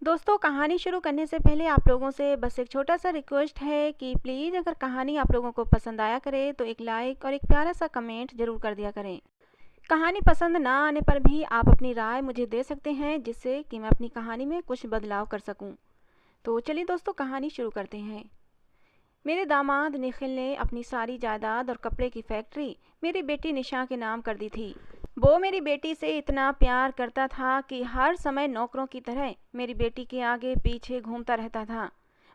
दोस्तों, कहानी शुरू करने से पहले आप लोगों से बस एक छोटा-सा रिक्वेस्ट है कि प्लीज़ अगर कहानी आप लोगों को पसंद आया करे तो एक लाइक और एक प्यारा-सा कमेंट ज़रूर कर दिया करें। कहानी पसंद ना आने पर भी आप अपनी राय मुझे दे सकते हैं जिससे कि मैं अपनी कहानी में कुछ बदलाव कर सकूं। तो चलिए दोस्तों, कहानी शुरू करते हैं। मेरे दामाद निखिल ने अपनी सारी जायदाद और कपड़े की फैक्ट्री मेरी बेटी निशा के नाम कर दी थी। वो मेरी बेटी से इतना प्यार करता था कि हर समय नौकरों की तरह मेरी बेटी के आगे पीछे घूमता रहता था।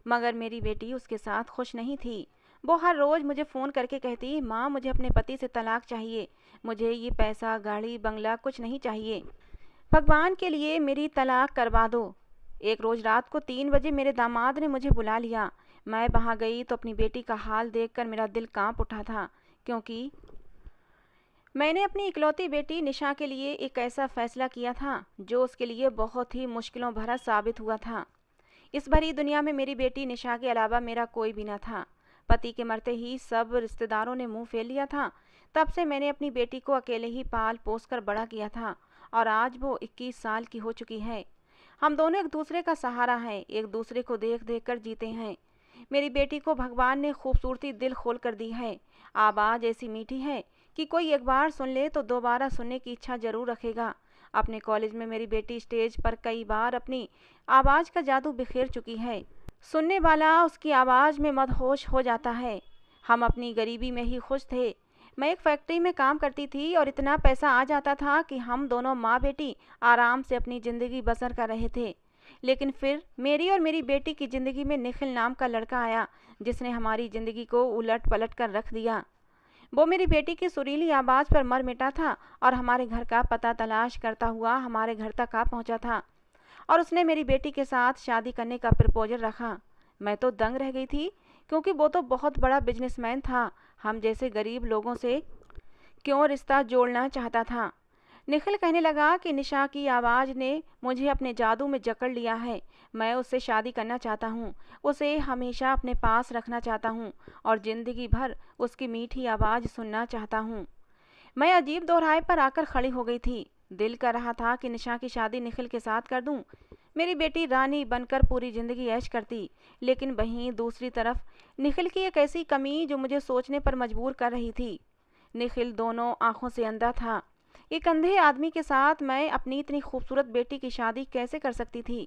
मगर मेरी बेटी उसके साथ खुश नहीं थी। वो हर रोज़ मुझे फ़ोन करके कहती, माँ मुझे अपने पति से तलाक चाहिए, मुझे ये पैसा गाड़ी बंगला कुछ नहीं चाहिए, भगवान के लिए मेरी तलाक करवा दो। एक रोज़ रात को 3 बजे मेरे दामाद ने मुझे बुला लिया। मैं वहाँ गई तो अपनी बेटी का हाल देखकर मेरा दिल कांप उठा था, क्योंकि मैंने अपनी इकलौती बेटी निशा के लिए एक ऐसा फैसला किया था जो उसके लिए बहुत ही मुश्किलों भरा साबित हुआ था। इस भरी दुनिया में मेरी बेटी निशा के अलावा मेरा कोई भी न था। पति के मरते ही सब रिश्तेदारों ने मुंह फेर लिया था। तब से मैंने अपनी बेटी को अकेले ही पाल पोस कर बड़ा किया था और आज वो 21 साल की हो चुकी है। हम दोनों एक दूसरे का सहारा हैं, एक दूसरे को देख देख कर जीते हैं। मेरी बेटी को भगवान ने खूबसूरती दिल खोल कर दी है। आवाज़ ऐसी मीठी है कि कोई एक बार सुन ले तो दोबारा सुनने की इच्छा जरूर रखेगा। अपने कॉलेज में मेरी बेटी स्टेज पर कई बार अपनी आवाज़ का जादू बिखेर चुकी है। सुनने वाला उसकी आवाज़ में मदहोश हो जाता है। हम अपनी गरीबी में ही खुश थे। मैं एक फैक्ट्री में काम करती थी और इतना पैसा आ जाता था कि हम दोनों माँ बेटी आराम से अपनी ज़िंदगी बसर कर रहे थे। लेकिन फिर मेरी और मेरी बेटी की ज़िंदगी में निखिल नाम का लड़का आया, जिसने हमारी ज़िंदगी को उलट पलट कर रख दिया। वो मेरी बेटी की सुरीली आवाज़ पर मर मिटा था और हमारे घर का पता तलाश करता हुआ हमारे घर तक आ पहुंचा था और उसने मेरी बेटी के साथ शादी करने का प्रपोजल रखा। मैं तो दंग रह गई थी, क्योंकि वो तो बहुत बड़ा बिजनेसमैन था। हम जैसे गरीब लोगों से क्यों रिश्ता जोड़ना चाहता था। निखिल कहने लगा कि निशा की आवाज़ ने मुझे अपने जादू में जकड़ लिया है। मैं उससे शादी करना चाहता हूँ, उसे हमेशा अपने पास रखना चाहता हूँ और ज़िंदगी भर उसकी मीठी आवाज़ सुनना चाहता हूँ। मैं अजीब दोहराए पर आकर खड़ी हो गई थी। दिल कर रहा था कि निशा की शादी निखिल के साथ कर दूं। मेरी बेटी रानी बनकर पूरी ज़िंदगी ऐश करती। लेकिन वहीं दूसरी तरफ निखिल की एक ऐसी कमी जो मुझे सोचने पर मजबूर कर रही थी। निखिल दोनों आंखों से अंधा था। एक अंधे आदमी के साथ मैं अपनी इतनी खूबसूरत बेटी की शादी कैसे कर सकती थी।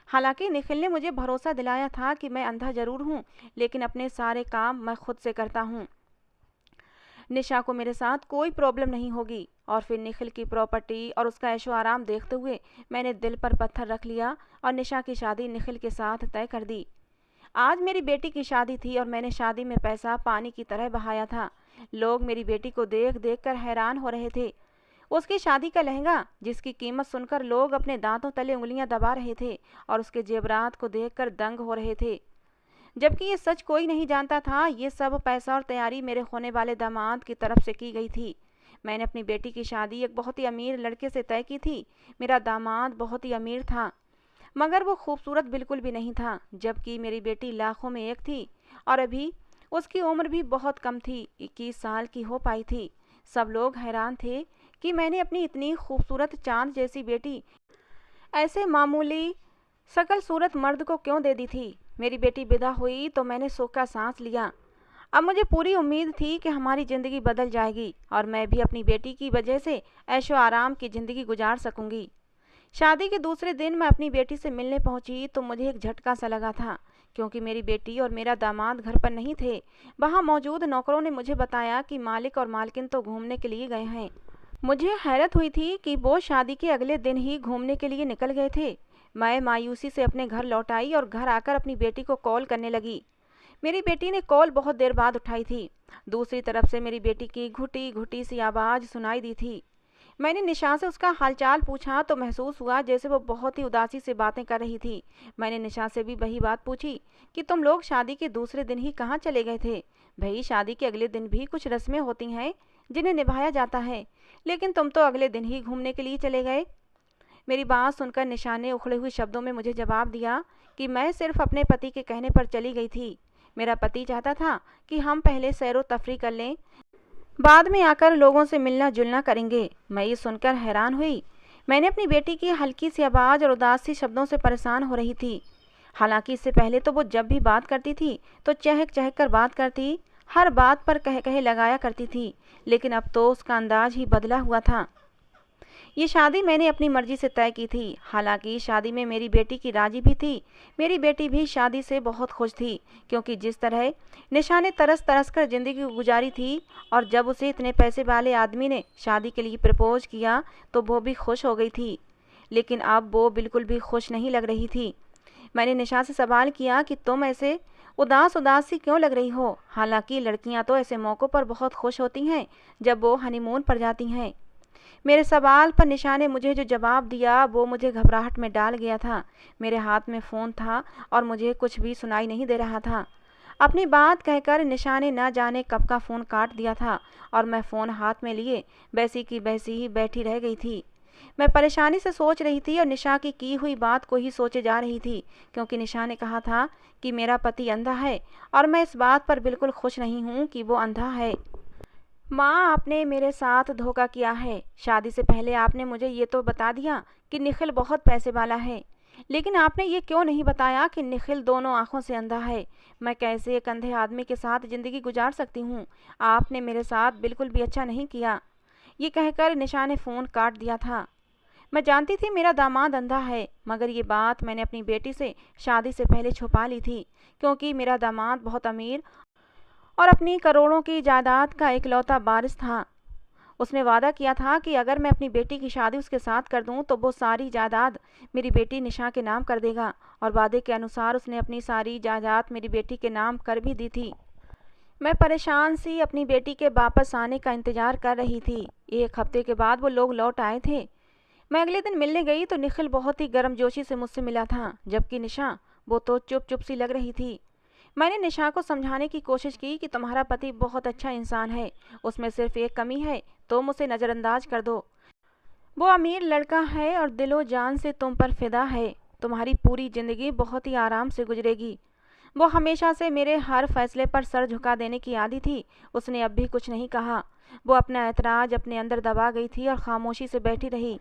हालांकि निखिल ने मुझे भरोसा दिलाया था कि मैं अंधा जरूर हूँ, लेकिन अपने सारे काम मैं खुद से करता हूँ। निशा को मेरे साथ कोई प्रॉब्लम नहीं होगी। और फिर निखिल की प्रॉपर्टी और उसका ऐशो आराम देखते हुए मैंने दिल पर पत्थर रख लिया और निशा की शादी निखिल के साथ तय कर दी। आज मेरी बेटी की शादी थी और मैंने शादी में पैसा पानी की तरह बहाया था। लोग मेरी बेटी को देख देख कर हैरान हो रहे थे। उसकी शादी का लहंगा, जिसकी कीमत सुनकर लोग अपने दांतों तले उंगलियां दबा रहे थे, और उसके जेवरात को देखकर दंग हो रहे थे। जबकि ये सच कोई नहीं जानता था। ये सब पैसा और तैयारी मेरे होने वाले दामाद की तरफ से की गई थी। मैंने अपनी बेटी की शादी एक बहुत ही अमीर लड़के से तय की थी। मेरा दामाद बहुत ही अमीर था, मगर वो खूबसूरत बिल्कुल भी नहीं था। जबकि मेरी बेटी लाखों में एक थी और अभी उसकी उम्र भी बहुत कम थी, 21 साल की हो पाई थी। सब लोग हैरान थे कि मैंने अपनी इतनी खूबसूरत चांद जैसी बेटी ऐसे मामूली शकल सूरत मर्द को क्यों दे दी थी। मेरी बेटी विदा हुई तो मैंने सुख का सांस लिया। अब मुझे पूरी उम्मीद थी कि हमारी ज़िंदगी बदल जाएगी और मैं भी अपनी बेटी की वजह से ऐशो आराम की ज़िंदगी गुजार सकूंगी। शादी के दूसरे दिन मैं अपनी बेटी से मिलने पहुंची तो मुझे एक झटका सा लगा था, क्योंकि मेरी बेटी और मेरा दामाद घर पर नहीं थे। वहां मौजूद नौकरों ने मुझे बताया कि मालिक और मालकिन तो घूमने के लिए गए हैं। मुझे हैरत हुई थी कि वो शादी के अगले दिन ही घूमने के लिए निकल गए थे। मैं मायूसी से अपने घर लौट आई और घर आकर अपनी बेटी को कॉल करने लगी। मेरी बेटी ने कॉल बहुत देर बाद उठाई थी। दूसरी तरफ से मेरी बेटी की घुटी घुटी सी आवाज़ सुनाई दी थी। मैंने निशा से उसका हालचाल पूछा तो महसूस हुआ जैसे वो बहुत ही उदासी से बातें कर रही थी। मैंने निशा से भी वही बात पूछी कि तुम लोग शादी के दूसरे दिन ही कहाँ चले गए थे। भाई, शादी के अगले दिन भी कुछ रस्में होती हैं जिन्हें निभाया जाता है, लेकिन तुम तो अगले दिन ही घूमने के लिए चले गए। मेरी बात सुनकर निशा ने उखड़े हुए शब्दों में मुझे जवाब दिया कि मैं सिर्फ अपने पति के कहने पर चली गई थी। मेरा पति चाहता था कि हम पहले सैरो तफरी कर लें, बाद में आकर लोगों से मिलना जुलना करेंगे। मैं ये सुनकर हैरान हुई। मैंने अपनी बेटी की हल्की सी आवाज़ और उदास सी शब्दों से परेशान हो रही थी। हालांकि इससे पहले तो वो जब भी बात करती थी तो चहक चहक कर बात करती, हर बात पर कह कहे लगाया करती थी, लेकिन अब तो उसका अंदाज ही बदला हुआ था। ये शादी मैंने अपनी मर्जी से तय की थी। हालांकि शादी में मेरी बेटी की राजी भी थी। मेरी बेटी भी शादी से बहुत खुश थी, क्योंकि जिस तरह निशा ने तरस तरस कर जिंदगी गुजारी थी, और जब उसे इतने पैसे वाले आदमी ने शादी के लिए प्रपोज किया तो वो भी खुश हो गई थी। लेकिन अब वो बिल्कुल भी खुश नहीं लग रही थी। मैंने निशा से सवाल किया कि तुम ऐसे उदास उदास सी क्यों लग रही हो। हालांकि लड़कियां तो ऐसे मौक़ों पर बहुत खुश होती हैं जब वो हनीमून पर जाती हैं। मेरे सवाल पर निशा ने मुझे जो जवाब दिया वो मुझे घबराहट में डाल गया था। मेरे हाथ में फ़ोन था और मुझे कुछ भी सुनाई नहीं दे रहा था। अपनी बात कहकर निशा ने न जाने कब का फ़ोन काट दिया था और मैं फ़ोन हाथ में लिए वैसी की वैसी ही बैठी रह गई थी। मैं परेशानी से सोच रही थी और निशा की हुई बात को ही सोचे जा रही थी, क्योंकि निशा ने कहा था कि मेरा पति अंधा है और मैं इस बात पर बिल्कुल खुश नहीं हूँ कि वो अंधा है। माँ, आपने मेरे साथ धोखा किया है। शादी से पहले आपने मुझे ये तो बता दिया कि निखिल बहुत पैसे वाला है, लेकिन आपने ये क्यों नहीं बताया कि निखिल दोनों आंखों से अंधा है। मैं कैसे एक अंधे आदमी के साथ ज़िंदगी गुजार सकती हूँ। आपने मेरे साथ बिल्कुल भी अच्छा नहीं किया। ये कहकर निशा ने फ़ोन काट दिया था। मैं जानती थी मेरा दामाद अंधा है, मगर ये बात मैंने अपनी बेटी से शादी से पहले छुपा ली थी, क्योंकि मेरा दामाद बहुत अमीर और अपनी करोड़ों की जायदाद का इकलौता वारिस था। उसने वादा किया था कि अगर मैं अपनी बेटी की शादी उसके साथ कर दूं तो वो सारी जायदाद मेरी बेटी निशा के नाम कर देगा, और वादे के अनुसार उसने अपनी सारी जायदाद मेरी बेटी के नाम कर भी दी थी। मैं परेशान सी अपनी बेटी के वापस आने का इंतज़ार कर रही थी। 1 हफ्ते के बाद वो लोग लौट आए थे। मैं अगले दिन मिलने गई तो निखिल बहुत ही गर्मजोशी से मुझसे मिला था, जबकि निशा वो तो चुप चुप सी लग रही थी। मैंने निशा को समझाने की कोशिश की कि तुम्हारा पति बहुत अच्छा इंसान है, उसमें सिर्फ एक कमी है, तुम उसे नज़रअंदाज कर दो। वो अमीर लड़का है और दिलो जान से तुम पर फिदा है। तुम्हारी पूरी ज़िंदगी बहुत ही आराम से गुजरेगी। वो हमेशा से मेरे हर फैसले पर सर झुका देने की आदी थी। उसने अब भी कुछ नहीं कहा। वो अपना ऐतराज अपने अंदर दबा गई थी और खामोशी से बैठी रही।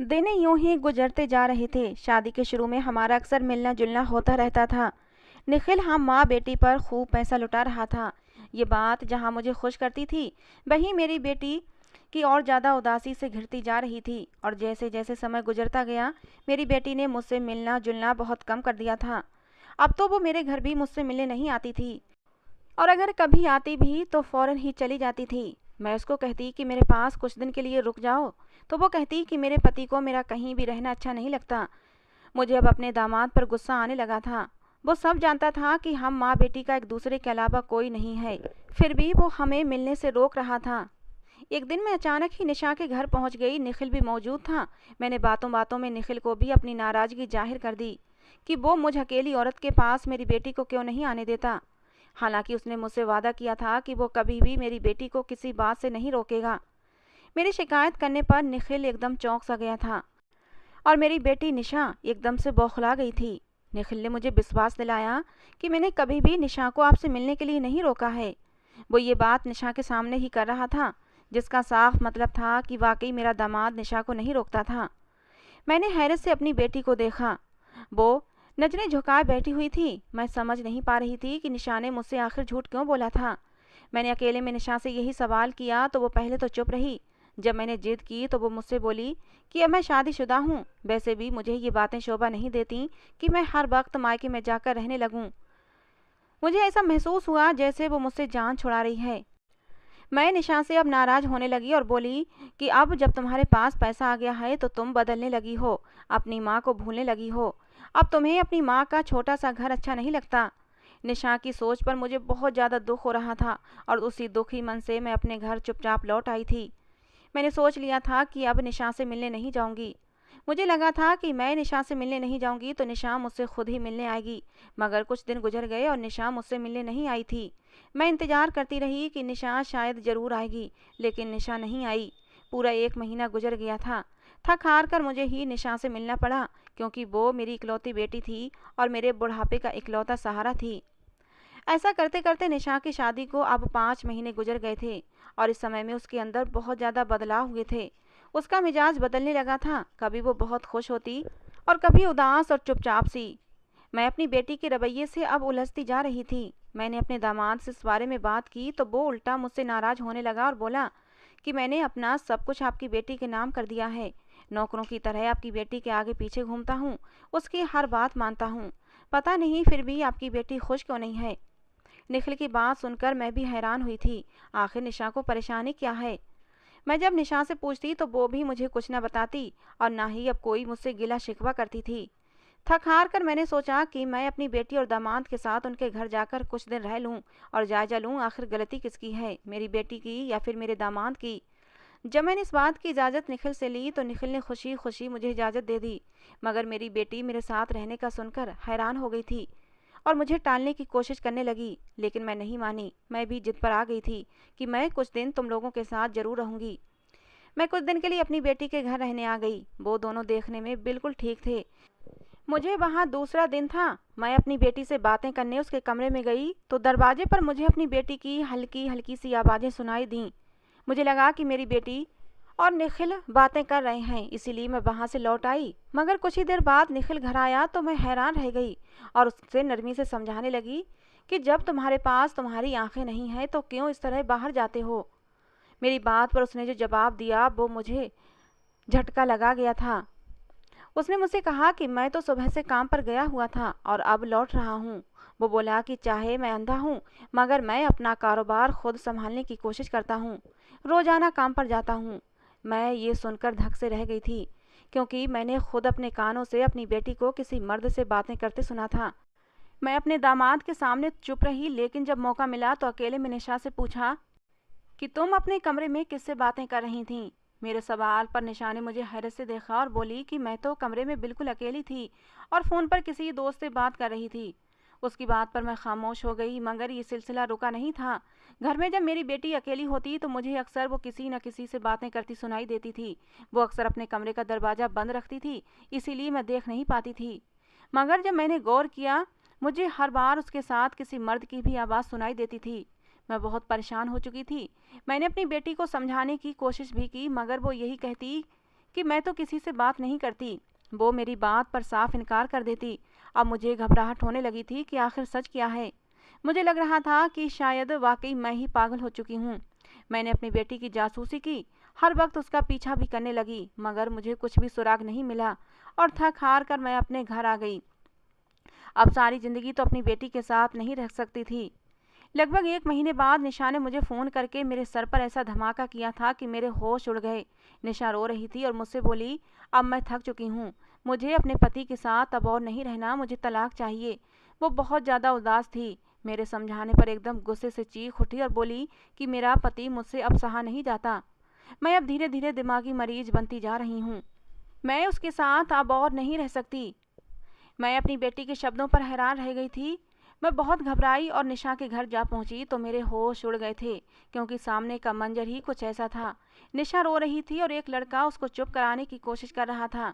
दिन यूं ही गुजरते जा रहे थे। शादी के शुरू में हमारा अक्सर मिलना जुलना होता रहता था। निखिल हम माँ बेटी पर खूब पैसा लुटा रहा था। ये बात जहाँ मुझे खुश करती थी, वहीं मेरी बेटी की और ज़्यादा उदासी से घिरती जा रही थी। और जैसे जैसे समय गुजरता गया, मेरी बेटी ने मुझसे मिलना जुलना बहुत कम कर दिया था। अब तो वो मेरे घर भी मुझसे मिलने नहीं आती थी, और अगर कभी आती भी तो फ़ौरन ही चली जाती थी। मैं उसको कहती कि मेरे पास कुछ दिन के लिए रुक जाओ, तो वो कहती कि मेरे पति को मेरा कहीं भी रहना अच्छा नहीं लगता। मुझे अब अपने दामाद पर गुस्सा आने लगा था। वो सब जानता था कि हम माँ बेटी का एक दूसरे के अलावा कोई नहीं है, फिर भी वो हमें मिलने से रोक रहा था। एक दिन मैं अचानक ही निशा के घर पहुंच गई। निखिल भी मौजूद था। मैंने बातों बातों में निखिल को भी अपनी नाराज़गी जाहिर कर दी कि वो मुझ अकेली औरत के पास मेरी बेटी को क्यों नहीं आने देता। हालांकि उसने मुझसे वादा किया था कि वो कभी भी मेरी बेटी को किसी बात से नहीं रोकेगा। मेरी शिकायत करने पर निखिल एकदम चौंक सा गया था और मेरी बेटी निशा एकदम से बौखला गई थी। निखिल ने मुझे विश्वास दिलाया कि मैंने कभी भी निशा को आपसे मिलने के लिए नहीं रोका है। वो ये बात निशा के सामने ही कर रहा था, जिसका साफ मतलब था कि वाकई मेरा दामाद निशा को नहीं रोकता था। मैंने हैरत से अपनी बेटी को देखा। वो नजरें झुकाए बैठी हुई थी। मैं समझ नहीं पा रही थी कि निशा ने मुझसे आखिर झूठ क्यों बोला था। मैंने अकेले में निशा से यही सवाल किया तो वो पहले तो चुप रही। जब मैंने जिद की तो वो मुझसे बोली कि अब मैं शादीशुदा हूँ। वैसे भी मुझे ये बातें शोभा नहीं देती कि मैं हर वक्त मायके में जाकर रहने लगूँ। मुझे ऐसा महसूस हुआ जैसे वो मुझसे जान छुड़ा रही है। मैं निशा से अब नाराज़ होने लगी और बोली कि अब जब तुम्हारे पास पैसा आ गया है तो तुम बदलने लगी हो, अपनी माँ को भूलने लगी हो। अब तुम्हें अपनी माँ का छोटा सा घर अच्छा नहीं लगता। निशा की सोच पर मुझे बहुत ज़्यादा दुख हो रहा था और उसी दुखी मन से मैं अपने घर चुपचाप लौट आई थी। मैंने सोच लिया था कि अब निशा से मिलने नहीं जाऊंगी। मुझे लगा था कि मैं निशा से मिलने नहीं जाऊंगी तो निशा मुझसे खुद ही मिलने आएगी। मगर कुछ दिन गुजर गए और निशा मुझसे मिलने नहीं आई थी। मैं इंतज़ार करती रही कि निशा शायद ज़रूर आएगी, लेकिन निशा नहीं आई। पूरा 1 महीना गुजर गया था। थक हार कर मुझे ही निशा से मिलना पड़ा, क्योंकि वो मेरी इकलौती बेटी थी और मेरे बुढ़ापे का इकलौता सहारा थी। ऐसा करते करते निशा की शादी को अब 5 महीने गुजर गए थे और इस समय में उसके अंदर बहुत ज़्यादा बदलाव हुए थे। उसका मिजाज बदलने लगा था। कभी वो बहुत खुश होती और कभी उदास और चुपचाप सी। मैं अपनी बेटी के रवैये से अब उलझती जा रही थी। मैंने अपने दामाद से इस बारे में बात की तो वो उल्टा मुझसे नाराज होने लगा और बोला कि मैंने अपना सब कुछ आपकी बेटी के नाम कर दिया है। नौकरों की तरह आपकी बेटी के आगे पीछे घूमता हूँ, उसकी हर बात मानता हूँ। पता नहीं फिर भी आपकी बेटी खुश क्यों नहीं है। निखिल की बात सुनकर मैं भी हैरान हुई थी। आखिर निशा को परेशानी क्या है। मैं जब निशा से पूछती तो वो भी मुझे कुछ न बताती और ना ही अब कोई मुझसे गिला शिकवा करती थी। थक हार कर मैंने सोचा कि मैं अपनी बेटी और दामाद के साथ उनके घर जाकर कुछ दिन रह लूं और जायजा लूं आखिर गलती किसकी है, मेरी बेटी की या फिर मेरे दामाद की। जब मैंने इस बात की इजाज़त निखिल से ली तो निखिल ने खुशी खुशी मुझे इजाज़त दे दी, मगर मेरी बेटी मेरे साथ रहने का सुनकर हैरान हो गई थी और मुझे टालने की कोशिश करने लगी। लेकिन मैं नहीं मानी। मैं भी जिद पर आ गई थी कि मैं कुछ दिन तुम लोगों के साथ जरूर रहूंगी। मैं कुछ दिन के लिए अपनी बेटी के घर रहने आ गई। वो दोनों देखने में बिल्कुल ठीक थे। मुझे वहाँ दूसरा दिन था। मैं अपनी बेटी से बातें करने उसके कमरे में गई तो दरवाजे पर मुझे अपनी बेटी की हल्की हल्की सी आवाज़ें सुनाई दीं। मुझे लगा कि मेरी बेटी और निखिल बातें कर रहे हैं, इसीलिए मैं वहाँ से लौट आई। मगर कुछ ही देर बाद निखिल घर आया तो मैं हैरान रह गई और उससे नरमी से समझाने लगी कि जब तुम्हारे पास तुम्हारी आंखें नहीं हैं तो क्यों इस तरह बाहर जाते हो। मेरी बात पर उसने जो जवाब दिया वो मुझे झटका लगा गया था। उसने मुझसे कहा कि मैं तो सुबह से काम पर गया हुआ था और अब लौट रहा हूँ। वो बोला कि चाहे मैं अंधा हूँ मगर मैं अपना कारोबार खुद संभालने की कोशिश करता हूँ, रोजाना काम पर जाता हूँ। मैं ये सुनकर धक से रह गई थी क्योंकि मैंने खुद अपने कानों से अपनी बेटी को किसी मर्द से बातें करते सुना था। मैं अपने दामाद के सामने चुप रही, लेकिन जब मौका मिला तो अकेले में निशा से पूछा कि तुम अपने कमरे में किससे बातें कर रही थीं। मेरे सवाल पर निशा ने मुझे हैरत से देखा और बोली कि मैं तो कमरे में बिल्कुल अकेली थी और फ़ोन पर किसी दोस्त से बात कर रही थी। उसकी बात पर मैं खामोश हो गई, मगर ये सिलसिला रुका नहीं था। घर में जब मेरी बेटी अकेली होती तो मुझे अक्सर वो किसी न किसी से बातें करती सुनाई देती थी। वो अक्सर अपने कमरे का दरवाज़ा बंद रखती थी, इसीलिए मैं देख नहीं पाती थी। मगर जब मैंने गौर किया, मुझे हर बार उसके साथ किसी मर्द की भी आवाज़ सुनाई देती थी। मैं बहुत परेशान हो चुकी थी। मैंने अपनी बेटी को समझाने की कोशिश भी की, मगर वो यही कहती कि मैं तो किसी से बात नहीं करती। वो मेरी बात पर साफ इनकार कर देती। अब मुझे घबराहट होने लगी थी कि आखिर सच क्या है। मुझे लग रहा था कि शायद वाकई मैं ही पागल हो चुकी हूँ। मैंने अपनी बेटी की जासूसी की, हर वक्त उसका पीछा भी करने लगी, मगर मुझे कुछ भी सुराग नहीं मिला और थक हार कर मैं अपने घर आ गई। अब सारी जिंदगी तो अपनी बेटी के साथ नहीं रह सकती थी। लगभग 1 महीने बाद निशा ने मुझे फ़ोन करके मेरे सर पर ऐसा धमाका किया था कि मेरे होश उड़ गए। निशा रो रही थी और मुझसे बोली, अब मैं थक चुकी हूँ, मुझे अपने पति के साथ अब और नहीं रहना, मुझे तलाक चाहिए। वो बहुत ज़्यादा उदास थी। मेरे समझाने पर एकदम गुस्से से चीख उठी और बोली कि मेरा पति मुझसे अब सहा नहीं जाता। मैं अब धीरे धीरे दिमागी मरीज बनती जा रही हूँ। मैं उसके साथ अब और नहीं रह सकती। मैं अपनी बेटी के शब्दों पर हैरान रह गई थी। मैं बहुत घबराई और निशा के घर जा पहुंची तो मेरे होश उड़ गए थे, क्योंकि सामने का मंजर ही कुछ ऐसा था। निशा रो रही थी और एक लड़का उसको चुप कराने की कोशिश कर रहा था।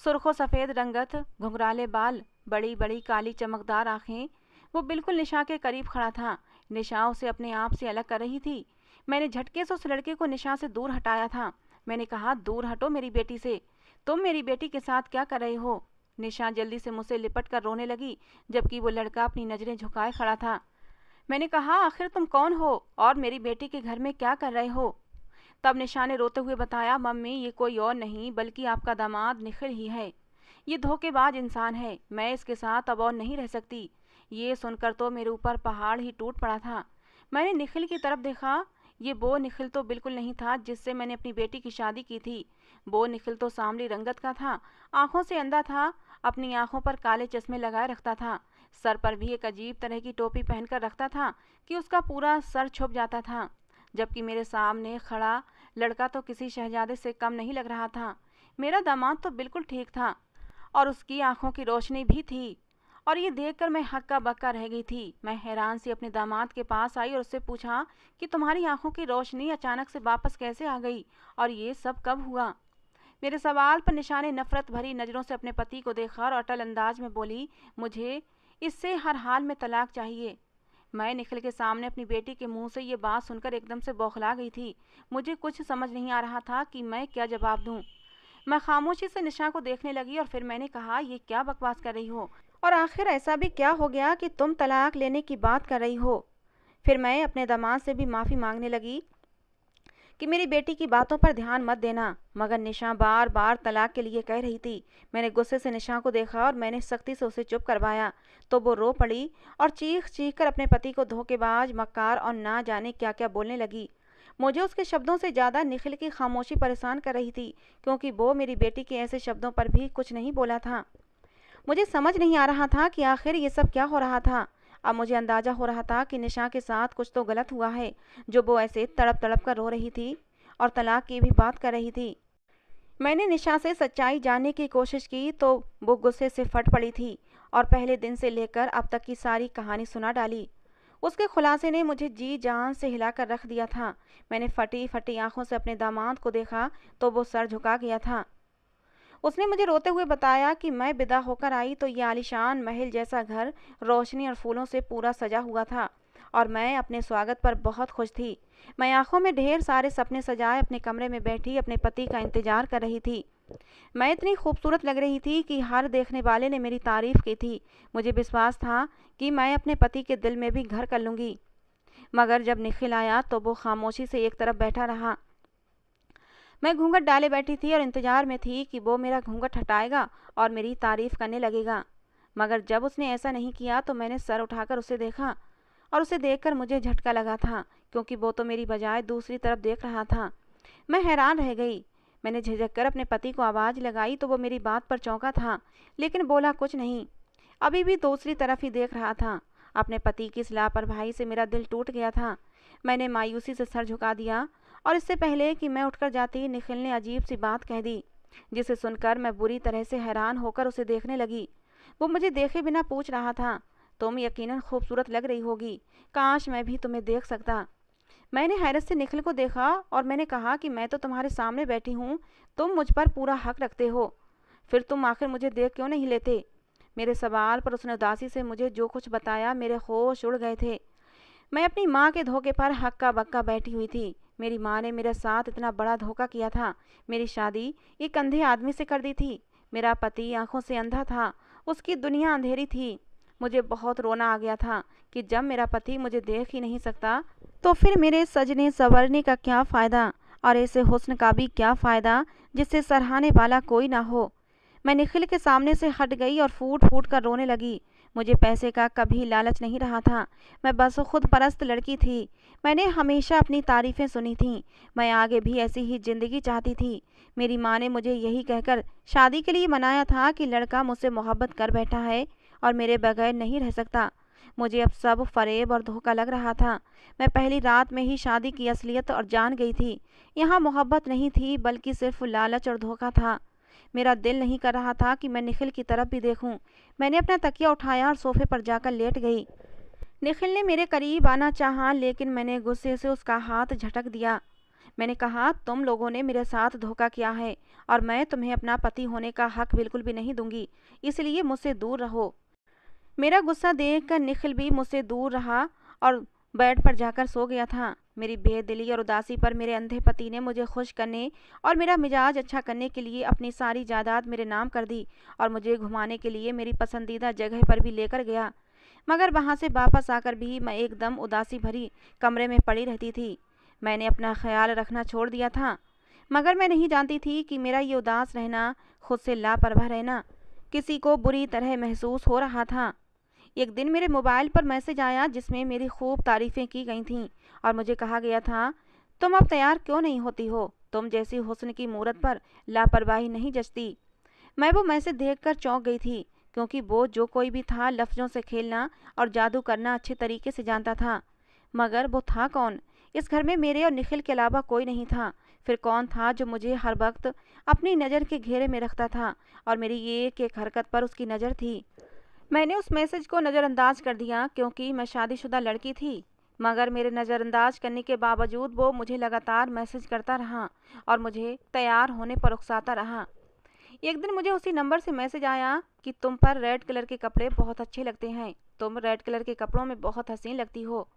सुर्खों सफ़ेद रंगत, घुंघराले बाल, बड़ी बड़ी काली चमकदार आंखें। वो बिल्कुल निशा के करीब खड़ा था। निशा उसे अपने आप से अलग कर रही थी। मैंने झटके से उस लड़के को निशा से दूर हटाया था। मैंने कहा, दूर हटो मेरी बेटी से। तुम मेरी बेटी के साथ क्या कर रहे हो। निशा जल्दी से मुझसे लिपट कर रोने लगी, जबकि वो लड़का अपनी नज़रें झुकाए खड़ा था। मैंने कहा, आखिर तुम कौन हो और मेरी बेटी के घर में क्या कर रहे हो। तब निशा ने रोते हुए बताया, मम्मी ये कोई और नहीं बल्कि आपका दामाद निखिल ही है। ये धोखेबाज इंसान है, मैं इसके साथ अब और नहीं रह सकती। ये सुनकर तो मेरे ऊपर पहाड़ ही टूट पड़ा था। मैंने निखिल की तरफ देखा। ये वो निखिल तो बिल्कुल नहीं था जिससे मैंने अपनी बेटी की शादी की थी। वो निखिल तो सांवली रंगत का था, आंखों से अंधा था, अपनी आंखों पर काले चश्मे लगाए रखता था, सर पर भी एक अजीब तरह की टोपी पहनकर रखता था कि उसका पूरा सर छुप जाता था। जबकि मेरे सामने खड़ा लड़का तो किसी शहजादे से कम नहीं लग रहा था। मेरा दामाद तो बिल्कुल ठीक था और उसकी आंखों की रोशनी भी थी। और ये देखकर मैं हक्का बक्का रह गई थी। मैं हैरान सी अपने दामाद के पास आई और उससे पूछा कि तुम्हारी आंखों की रोशनी अचानक से वापस कैसे आ गई और ये सब कब हुआ। मेरे सवाल पर निशा ने नफरत भरी नज़रों से अपने पति को देखा और अटल अंदाज में बोली, मुझे इससे हर हाल में तलाक चाहिए। मैं निखिल के सामने अपनी बेटी के मुंह से ये बात सुनकर एकदम से बौखला गई थी। मुझे कुछ समझ नहीं आ रहा था कि मैं क्या जवाब दूं। मैं खामोशी से निशा को देखने लगी और फिर मैंने कहा, ये क्या बकवास कर रही हो? और आखिर ऐसा भी क्या हो गया कि तुम तलाक लेने की बात कर रही हो? फिर मैं अपने दामाद से भी माफ़ी मांगने लगी कि मेरी बेटी की बातों पर ध्यान मत देना, मगर निशा बार बार तलाक के लिए कह रही थी। मैंने गुस्से से निशा को देखा और मैंने सख्ती से उसे चुप करवाया तो वो रो पड़ी और चीख चीख कर अपने पति को धोखेबाज, मक्कार और ना जाने क्या क्या बोलने लगी। मुझे उसके शब्दों से ज़्यादा निखिल की खामोशी परेशान कर रही थी, क्योंकि वो मेरी बेटी के ऐसे शब्दों पर भी कुछ नहीं बोला था। मुझे समझ नहीं आ रहा था कि आखिर ये सब क्या हो रहा था। अब मुझे अंदाजा हो रहा था कि निशा के साथ कुछ तो गलत हुआ है, जो वो ऐसे तड़प तड़प कर रो रही थी और तलाक की भी बात कर रही थी। मैंने निशा से सच्चाई जानने की कोशिश की तो वो गुस्से से फट पड़ी थी और पहले दिन से लेकर अब तक की सारी कहानी सुना डाली। उसके खुलासे ने मुझे जी जान से हिलाकर रख दिया था। मैंने फटी फटी आंखों से अपने दामाद को देखा तो वो सर झुका गया था। उसने मुझे रोते हुए बताया कि मैं विदा होकर आई तो ये आलीशान महल जैसा घर रोशनी और फूलों से पूरा सजा हुआ था और मैं अपने स्वागत पर बहुत खुश थी। मैं आंखों में ढेर सारे सपने सजाए अपने कमरे में बैठी अपने पति का इंतजार कर रही थी। मैं इतनी खूबसूरत लग रही थी कि हर देखने वाले ने मेरी तारीफ की थी। मुझे विश्वास था कि मैं अपने पति के दिल में भी घर कर लूँगी। मगर जब निखिल आया तो वो खामोशी से एक तरफ बैठा रहा। मैं घूंघट डाले बैठी थी और इंतजार में थी कि वो मेरा घूंघट हटाएगा और मेरी तारीफ करने लगेगा। मगर जब उसने ऐसा नहीं किया तो मैंने सर उठाकर उसे देखा और उसे देखकर मुझे झटका लगा था, क्योंकि वो तो मेरी बजाय दूसरी तरफ देख रहा था। मैं हैरान रह गई। मैंने झिझक कर अपने पति को आवाज़ लगाई तो वो मेरी बात पर चौंका था, लेकिन बोला कुछ नहीं। अभी भी दूसरी तरफ ही देख रहा था। अपने पति की इस लापरवाही से मेरा दिल टूट गया था। मैंने मायूसी से सर झुका दिया और इससे पहले कि मैं उठकर जाती निखिल ने अजीब सी बात कह दी, जिसे सुनकर मैं बुरी तरह से हैरान होकर उसे देखने लगी। वो मुझे देखे बिना पूछ रहा था, तुम यकीनन खूबसूरत लग रही होगी, काश मैं भी तुम्हें देख सकता। मैंने हैरत से निखिल को देखा और मैंने कहा कि मैं तो तुम्हारे सामने बैठी हूँ, तुम मुझ पर पूरा हक रखते हो, फिर तुम आखिर मुझे देख क्यों नहीं लेते? मेरे सवाल पर उसने उदासी से मुझे जो कुछ बताया, मेरे होश उड़ गए थे। मैं अपनी माँ के धोखे पर हक्का बक्का बैठी हुई थी। मेरी माँ ने मेरे साथ इतना बड़ा धोखा किया था। मेरी शादी एक अंधे आदमी से कर दी थी। मेरा पति आंखों से अंधा था, उसकी दुनिया अंधेरी थी। मुझे बहुत रोना आ गया था कि जब मेरा पति मुझे देख ही नहीं सकता तो फिर मेरे सजने संवरने का क्या फ़ायदा, और ऐसे हुस्न का भी क्या फ़ायदा जिससे सराहने वाला कोई ना हो। मैं निखिल के सामने से हट गई और फूट फूट कर रोने लगी। मुझे पैसे का कभी लालच नहीं रहा था। मैं बस खुद परस्त लड़की थी। मैंने हमेशा अपनी तारीफ़ें सुनी थीं। मैं आगे भी ऐसी ही ज़िंदगी चाहती थी। मेरी माँ ने मुझे यही कहकर शादी के लिए मनाया था कि लड़का मुझसे मोहब्बत कर बैठा है और मेरे बगैर नहीं रह सकता। मुझे अब सब फरेब और धोखा लग रहा था। मैं पहली रात में ही शादी की असलियत और जान गई थी। यहाँ मोहब्बत नहीं थी, बल्कि सिर्फ लालच और धोखा था। मेरा दिल नहीं कर रहा था कि मैं निखिल की तरफ भी देखूं। मैंने अपना तकिया उठाया और सोफे पर जाकर लेट गई। निखिल ने मेरे करीब आना चाहा, लेकिन मैंने गुस्से से उसका हाथ झटक दिया। मैंने कहा, तुम लोगों ने मेरे साथ धोखा किया है और मैं तुम्हें अपना पति होने का हक बिल्कुल भी नहीं दूंगी, इसलिए मुझसे दूर रहो। मेरा गुस्सा देखकर निखिल भी मुझसे दूर रहा और बेड पर जाकर सो गया था। मेरी बेदिली और उदासी पर मेरे अंधे पति ने मुझे खुश करने और मेरा मिजाज अच्छा करने के लिए अपनी सारी जायदाद मेरे नाम कर दी और मुझे घुमाने के लिए मेरी पसंदीदा जगह पर भी लेकर गया। मगर वहाँ से वापस आकर भी मैं एकदम उदासी भरी कमरे में पड़ी रहती थी। मैंने अपना ख्याल रखना छोड़ दिया था, मगर मैं नहीं जानती थी कि मेरा ये उदास रहना, खुद से लापरवाह रहना, किसी को बुरी तरह महसूस हो रहा था। एक दिन मेरे मोबाइल पर मैसेज आया जिसमें मेरी खूब तारीफ़ें की गई थीं और मुझे कहा गया था, तुम अब तैयार क्यों नहीं होती हो? तुम जैसी हुस्न की मूरत पर लापरवाही नहीं जचती। मैं वो मैसेज देखकर चौंक गई थी, क्योंकि वो जो कोई भी था लफ्ज़ों से खेलना और जादू करना अच्छे तरीके से जानता था। मगर वो था कौन? इस घर में मेरे और निखिल के अलावा कोई नहीं था। फिर कौन था जो मुझे हर वक्त अपनी नज़र के घेरे में रखता था और मेरी ये एक हरकत पर उसकी नज़र थी? मैंने उस मैसेज को नज़रअंदाज कर दिया, क्योंकि मैं शादीशुदा लड़की थी। मगर मेरे नज़रअंदाज करने के बावजूद वो मुझे लगातार मैसेज करता रहा और मुझे तैयार होने पर उकसाता रहा। एक दिन मुझे उसी नंबर से मैसेज आया कि तुम पर रेड कलर के कपड़े बहुत अच्छे लगते हैं, तुम रेड कलर के कपड़ों में बहुत हसीन लगती हो।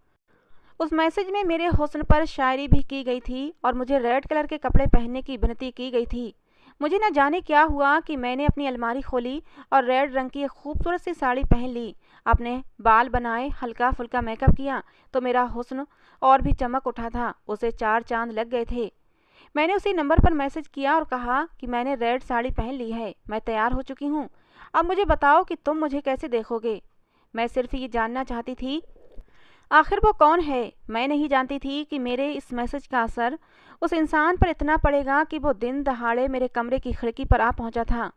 उस मैसेज में मेरे हुस्न पर शायरी भी की गई थी और मुझे रेड कलर के कपड़े पहनने की विनती की गई थी। मुझे न जाने क्या हुआ कि मैंने अपनी अलमारी खोली और रेड रंग की एक खूबसूरत सी साड़ी पहन ली। अपने बाल बनाए, हल्का फुल्का मेकअप किया तो मेरा हुस्न और भी चमक उठा था। उसे 4 चांद लग गए थे। मैंने उसी नंबर पर मैसेज किया और कहा कि मैंने रेड साड़ी पहन ली है, मैं तैयार हो चुकी हूँ। अब मुझे बताओ कि तुम मुझे कैसे देखोगे। मैं सिर्फ ये जानना चाहती थी आखिर वो कौन है। मैं नहीं जानती थी कि मेरे इस मैसेज का असर उस इंसान पर इतना पड़ेगा कि वो दिन दहाड़े मेरे कमरे की खिड़की पर आ पहुंचा था।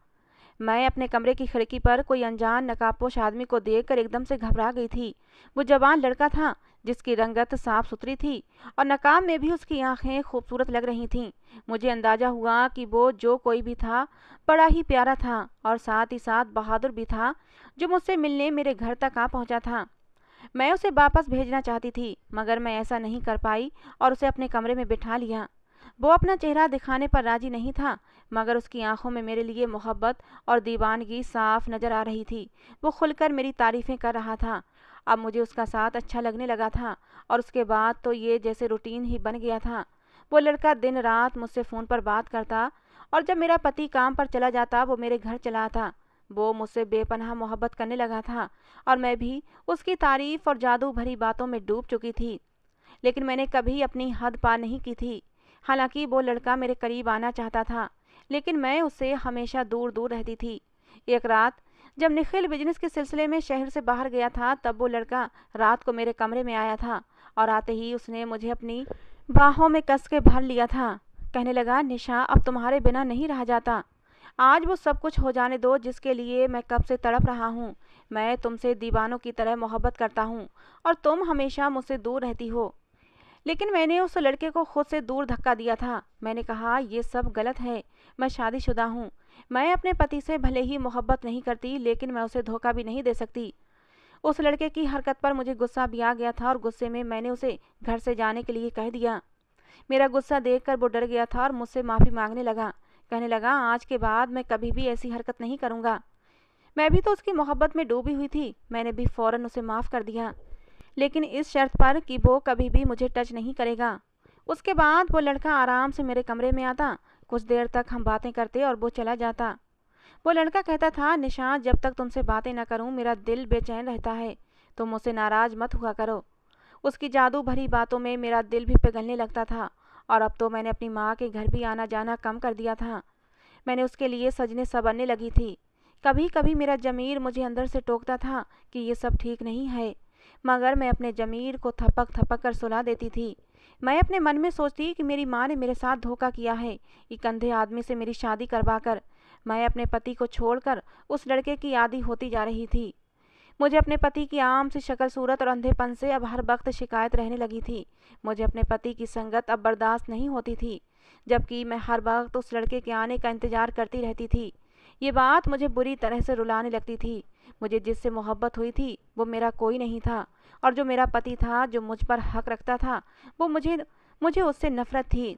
मैं अपने कमरे की खिड़की पर कोई अनजान नकाबपोश आदमी को देखकर एकदम से घबरा गई थी। वो जवान लड़का था जिसकी रंगत साफ सुथरी थी और नकाब में भी उसकी आंखें खूबसूरत लग रही थीं। मुझे अंदाजा हुआ कि वो जो कोई भी था बड़ा ही प्यारा था और साथ ही साथ बहादुर भी था, जो मुझसे मिलने मेरे घर तक आ पहुंचा था। मैं उसे वापस भेजना चाहती थी मगर मैं ऐसा नहीं कर पाई और उसे अपने कमरे में बिठा लिया। वो अपना चेहरा दिखाने पर राजी नहीं था मगर उसकी आंखों में मेरे लिए मोहब्बत और दीवानगी साफ नजर आ रही थी। वो खुलकर मेरी तारीफें कर रहा था। अब मुझे उसका साथ अच्छा लगने लगा था और उसके बाद तो ये जैसे रूटीन ही बन गया था। वो लड़का दिन रात मुझसे फ़ोन पर बात करता और जब मेरा पति काम पर चला जाता वो मेरे घर चला आता। वो मुझसे बेपनाह मोहब्बत करने लगा था और मैं भी उसकी तारीफ और जादू भरी बातों में डूब चुकी थी। लेकिन मैंने कभी अपनी हद पार नहीं की थी। हालांकि वो लड़का मेरे करीब आना चाहता था लेकिन मैं उससे हमेशा दूर दूर रहती थी। एक रात जब निखिल बिजनेस के सिलसिले में शहर से बाहर गया था तब वो लड़का रात को मेरे कमरे में आया था और आते ही उसने मुझे अपनी बाहों में कस के भर लिया था। कहने लगा, निशा अब तुम्हारे बिना नहीं रहा जाता। आज वो सब कुछ हो जाने दो जिसके लिए मैं कब से तड़प रहा हूँ। मैं तुमसे दीवानों की तरह मोहब्बत करता हूँ और तुम हमेशा मुझसे दूर रहती हो। लेकिन मैंने उस लड़के को खुद से दूर धक्का दिया था। मैंने कहा ये सब गलत है, मैं शादीशुदा हूँ। मैं अपने पति से भले ही मोहब्बत नहीं करती लेकिन मैं उसे धोखा भी नहीं दे सकती। उस लड़के की हरकत पर मुझे गुस्सा भी आ गया था और गुस्से में मैंने उसे घर से जाने के लिए कह दिया। मेरा गुस्सा देखकर वो डर गया था और मुझसे माफ़ी मांगने लगा। कहने लगा, आज के बाद मैं कभी भी ऐसी हरकत नहीं करूँगा। मैं भी तो उसकी मोहब्बत में डूबी हुई थी। मैंने भी फ़ौरन उसे माफ़ कर दिया लेकिन इस शर्त पर कि वो कभी भी मुझे टच नहीं करेगा। उसके बाद वो लड़का आराम से मेरे कमरे में आता। कुछ देर तक हम बातें करते और वो चला जाता। वो लड़का कहता था, निशा जब तक तुमसे बातें न करूं मेरा दिल बेचैन रहता है, तुम मुझसे नाराज मत हुआ करो। उसकी जादू भरी बातों में मेरा दिल भी पिघलने लगता था और अब तो मैंने अपनी माँ के घर भी आना जाना कम कर दिया था। मैंने उसके लिए सजने संवरने लगी थी। कभी कभी मेरा जमीर मुझे अंदर से टोकता था कि ये सब ठीक नहीं है, मगर मैं अपने जमीर को थपक थपक कर सुला देती थी। मैं अपने मन में सोचती कि मेरी माँ ने मेरे साथ धोखा किया है, एक अंधे आदमी से मेरी शादी करवा कर। मैं अपने पति को छोड़कर उस लड़के की आदी होती जा रही थी। मुझे अपने पति की आम सी शक्ल सूरत और अंधेपन से अब हर वक्त शिकायत रहने लगी थी। मुझे अपने पति की संगत अब बर्दाश्त नहीं होती थी, जबकि मैं हर वक्त उस लड़के के आने का इंतजार करती रहती थी। ये बात मुझे बुरी तरह से रुलाने लगती थी। मुझे जिससे मोहब्बत हुई थी वो मेरा कोई नहीं था और जो मेरा पति था, जो मुझ पर हक रखता था, वो मुझे मुझे उससे नफरत थी।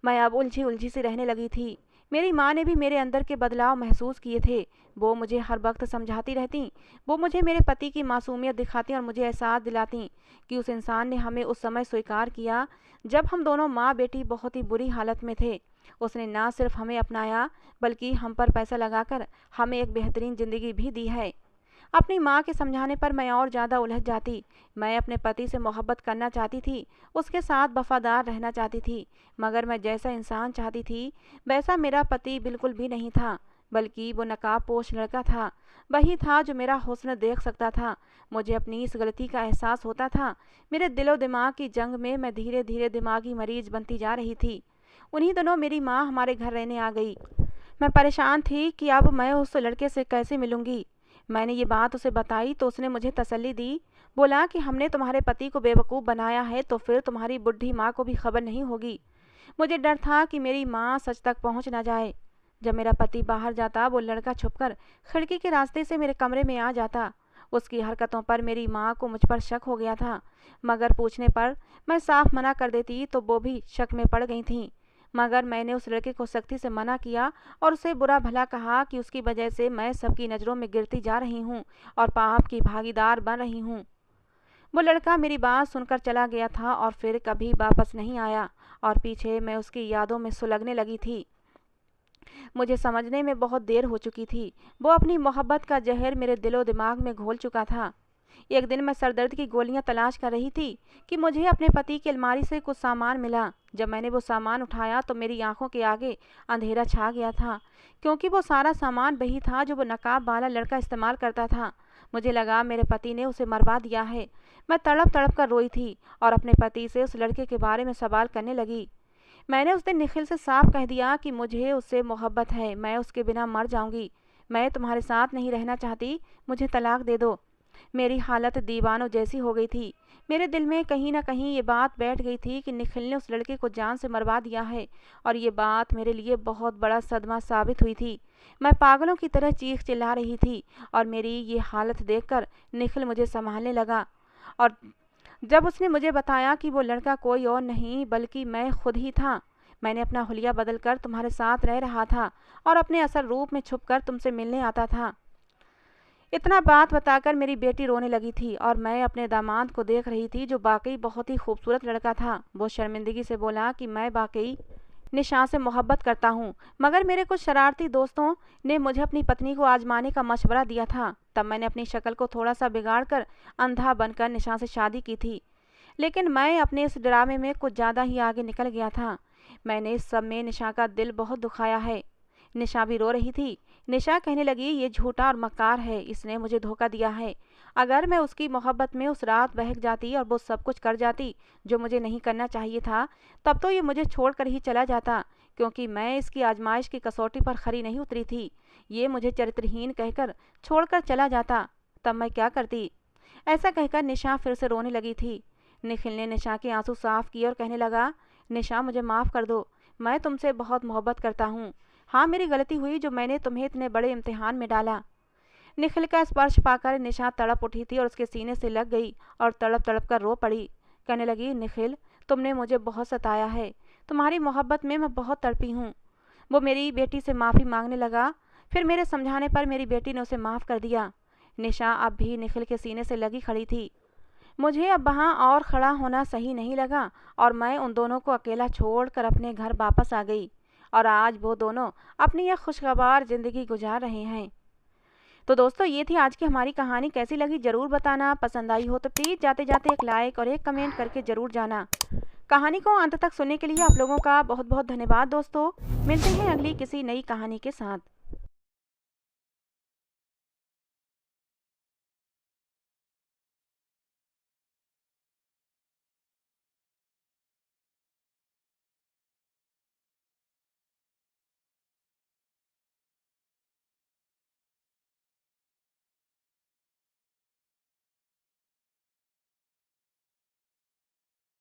मैं अब उलझी उलझी सी रहने लगी थी। मेरी माँ ने भी मेरे अंदर के बदलाव महसूस किए थे। वो मुझे हर वक्त समझाती रहती। वो मुझे मेरे पति की मासूमियत दिखाती और मुझे एहसास दिलाती कि उस इंसान ने हमें उस समय स्वीकार किया जब हम दोनों माँ बेटी बहुत ही बुरी हालत में थे। उसने ना सिर्फ हमें अपनाया बल्कि हम पर पैसा लगाकर हमें एक बेहतरीन ज़िंदगी भी दी है। अपनी माँ के समझाने पर मैं और ज़्यादा उलझ जाती। मैं अपने पति से मोहब्बत करना चाहती थी, उसके साथ वफादार रहना चाहती थी, मगर मैं जैसा इंसान चाहती थी वैसा मेरा पति बिल्कुल भी नहीं था, बल्कि वो नकाबपोश लड़का था। वही था जो मेरा हुस्न देख सकता था। मुझे अपनी इस गलती का एहसास होता था। मेरे दिलो दिमाग की जंग में मैं धीरे धीरे दिमागी मरीज बनती जा रही थी। उन्हीं दिनों मेरी माँ हमारे घर रहने आ गई। मैं परेशान थी कि अब मैं उस लड़के से कैसे मिलूंगी। मैंने ये बात उसे बताई तो उसने मुझे तसल्ली दी। बोला कि हमने तुम्हारे पति को बेवकूफ़ बनाया है तो फिर तुम्हारी बुढ़ी माँ को भी खबर नहीं होगी। मुझे डर था कि मेरी माँ सच तक पहुँच ना जाए। जब मेरा पति बाहर जाता वो लड़का छुपकर खिड़की के रास्ते से मेरे कमरे में आ जाता। उसकी हरकतों पर मेरी माँ को मुझ पर शक हो गया था, मगर पूछने पर मैं साफ मना कर देती तो वो भी शक में पड़ गई थीं। मगर मैंने उस लड़के को सख्ती से मना किया और उसे बुरा भला कहा कि उसकी वजह से मैं सबकी नज़रों में गिरती जा रही हूँ और पाप की भागीदार बन रही हूँ। वो लड़का मेरी बात सुनकर चला गया था और फिर कभी वापस नहीं आया और पीछे मैं उसकी यादों में सुलगने लगी थी। मुझे समझने में बहुत देर हो चुकी थी। वो अपनी मोहब्बत का जहर मेरे दिलो दिमाग में घोल चुका था। एक दिन मैं सरदर्द की गोलियां तलाश कर रही थी कि मुझे अपने पति की अलमारी से कुछ सामान मिला। जब मैंने वो सामान उठाया तो मेरी आंखों के आगे अंधेरा छा गया था, क्योंकि वो सारा सामान वही था जो वो नकाब वाला लड़का इस्तेमाल करता था। मुझे लगा मेरे पति ने उसे मरवा दिया है। मैं तड़प तड़प कर रोई थी और अपने पति से उस लड़के के बारे में सवाल करने लगी। मैंने उस दिन निखिल से साफ कह दिया कि मुझे उससे मोहब्बत है, मैं उसके बिना मर जाऊंगी। मैं तुम्हारे साथ नहीं रहना चाहती, मुझे तलाक दे दो। मेरी हालत दीवानों जैसी हो गई थी। मेरे दिल में कहीं ना कहीं ये बात बैठ गई थी कि निखिल ने उस लड़के को जान से मरवा दिया है और ये बात मेरे लिए बहुत बड़ा सदमा साबित हुई थी। मैं पागलों की तरह चीख चिल्ला रही थी और मेरी ये हालत देखकर निखिल मुझे संभालने लगा। और जब उसने मुझे बताया कि वो लड़का कोई और नहीं बल्कि मैं खुद ही था, मैंने अपना हुलिया बदलकर तुम्हारे साथ रह रहा था और अपने असल रूप में छुपकर तुमसे मिलने आता था। इतना बात बताकर मेरी बेटी रोने लगी थी और मैं अपने दामाद को देख रही थी जो वाकई बहुत ही खूबसूरत लड़का था। वो शर्मिंदगी से बोला कि मैं वाकई निशा से मोहब्बत करता हूँ, मगर मेरे कुछ शरारती दोस्तों ने मुझे अपनी पत्नी को आजमाने का मशवरा दिया था। तब मैंने अपनी शक्ल को थोड़ा सा बिगाड़ कर अंधा बनकर निशा से शादी की थी। लेकिन मैं अपने इस ड्रामे में कुछ ज़्यादा ही आगे निकल गया था। मैंने इस सब में निशा का दिल बहुत दुखाया है। निशा भी रो रही थी। निशा कहने लगी, ये झूठा और मक्कार है, इसने मुझे धोखा दिया है। अगर मैं उसकी मोहब्बत में उस रात बहक जाती और वो सब कुछ कर जाती जो मुझे नहीं करना चाहिए था, तब तो ये मुझे छोड़कर ही चला जाता, क्योंकि मैं इसकी आजमाइश की कसौटी पर खरी नहीं उतरी थी। ये मुझे चरित्रहीन कहकर छोड़कर चला जाता, तब मैं क्या करती। ऐसा कहकर निशा फिर से रोने लगी थी। निखिल ने निशा के आंसू साफ किए और कहने लगा, निशा मुझे माफ़ कर दो, मैं तुमसे बहुत मोहब्बत करता हूँ। हाँ, मेरी गलती हुई जो मैंने तुम्हें इतने बड़े इम्तिहान में डाला। निखिल का स्पर्श पाकर निशा तड़प उठी थी और उसके सीने से लग गई और तड़प तड़प कर रो पड़ी। कहने लगी, निखिल तुमने मुझे बहुत सताया है, तुम्हारी मोहब्बत में मैं बहुत तड़पी हूँ। वो मेरी बेटी से माफ़ी मांगने लगा। फिर मेरे समझाने पर मेरी बेटी ने उसे माफ़ कर दिया। निशा अब भी निखिल के सीने से लगी खड़ी थी। मुझे अब वहाँ और खड़ा होना सही नहीं लगा और मैं उन दोनों को अकेला छोड़कर अपने घर वापस आ गई और आज वो दोनों अपनी यह खुशगवार ज़िंदगी गुजार रहे हैं। तो दोस्तों, ये थी आज की हमारी कहानी। कैसी लगी ज़रूर बताना। पसंद आई हो तो प्लीज़ जाते जाते एक लाइक और एक कमेंट करके ज़रूर जाना। कहानी को अंत तक सुनने के लिए आप लोगों का बहुत बहुत धन्यवाद दोस्तों। मिलते हैं अगली किसी नई कहानी के साथ।